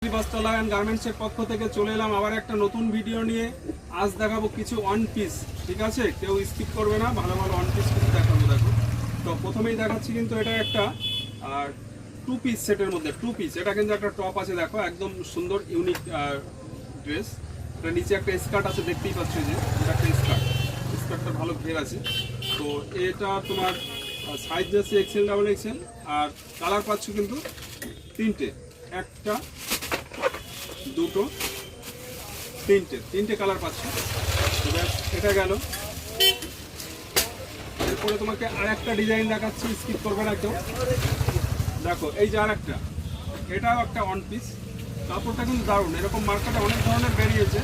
Beauty Bastralaya and গার্মেন্টসের পক্ষ থেকে চলে এলাম আবার একটা নতুন ভিডিও নিয়ে। আজ দেখাবো কিছু ওয়ান পিস, ঠিক আছে? কেউ স্কিপ করবে না, ভালো ভালো ওয়ান পিস কিছু দেখাবো। দেখো, তো প্রথমেই দেখাচ্ছি কিন্তু এটা একটা টু পিস সেটের মধ্যে টু পিস। এটা কিন্তু একটা টপ আছে, দেখো একদম সুন্দর ইউনিক ড্রেস। এটা নিচে একটা স্কার্ট আছে, দেখতেই পাচ্ছ যে এটা একটা স্কার্টটা ভালো ঘের আছে। তো এটা তোমার সাইজ যাচ্ছে এক্সেল ডাবল এক্সেল, আর কালার পাচ্ছ কিন্তু তিনটে, একটা দুটো তিনটে কালার পাচ্ছ। এটা গেল। এরপরে তোমাকে আর একটা ডিজাইন দেখাচ্ছি, স্কিপ করবে না কেউ। দেখো এই যে আর একটা, এটাও একটা ওয়ান পিস। কাপড়টা কিন্তু দারুণ। এরকম মার্কেটে অনেক ধরনের বেরিয়েছে,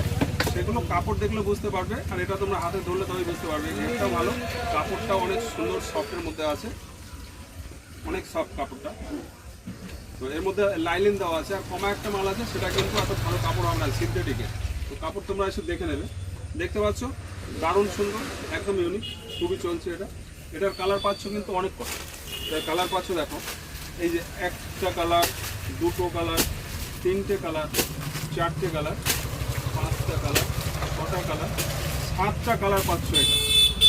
সেগুলো কাপড় দেখলে বুঝতে পারবে, আর এটা তোমরা হাতে ধরলে তবেই বুঝতে পারবে। এটাও ভালো, কাপড়টা অনেক সুন্দর সফটের মধ্যে আছে, অনেক সফট কাপড়টা। তো এর মধ্যে লাইলিন দেওয়া আছে, আর কমা একটা মাল আছে, সেটা কিন্তু এত ভালো কাপড় আমরা সিনথেটিকের। তো কাপড় তোমরা এসে দেখে নেবে। দেখতে পাচ্ছ দারুণ সুন্দর, একদম ইউনিক, খুবই চলছে এটা। এটার কালার পাচ্ছ কিন্তু অনেক কষ্ট। এটার কালার পাচ্ছ দেখো, এই যে একটা কালার, দুটো কালার, তিনটে কালার, চারটে কালার, পাঁচটা কালার, ছটা কালার, সাতটা কালার পাচ্ছ এটা।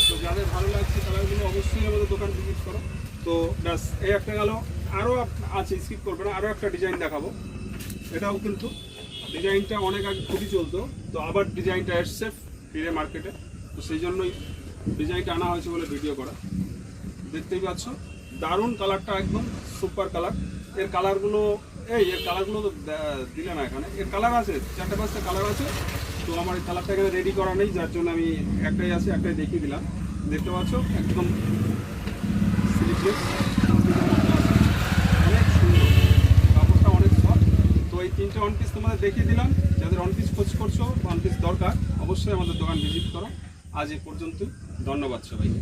তো যাদের ভালো লাগছে কালারগুলো অবশ্যই আমাদের দোকান ভিজিট করো। তো ব্যাস, এই একটা গেল। আরও আছে, স্কিপ করবে না, আরও একটা ডিজাইন দেখাবো। এটাও কিন্তু ডিজাইনটা অনেক আগে খুবই চলতো, তো আবার ডিজাইনটা এসছে ফিরে মার্কেটে। তো সেই জন্যই ডিজাইনটা আনা হয়েছে বলে ভিডিও করা। দেখতেই পাচ্ছ দারুণ কালারটা, একদম সুপার কালার। এর কালারগুলো তো দিলে না এখানে। এর কালার আছে চারটে পাঁচটা কালার আছে। তো আমার এই কালারটা এখানে রেডি করা নেই, যার জন্য আমি একটাই আছে, একটাই দেখিয়ে দিলাম। দেখতে পাচ্ছ একদম স্লিভলেস, অনেক সুন্দর, কাপড়টা অনেক সফট। তো এই তিনটে ওয়ান পিস তোমাদের দেখিয়ে দিলাম। যাদের ওয়ান পিস খোঁজ করছো, ওয়ান পিস দরকার, অবশ্যই আমাদের দোকান ভিজিট করো। আজ এ পর্যন্তই, ধন্যবাদ সবাইকে।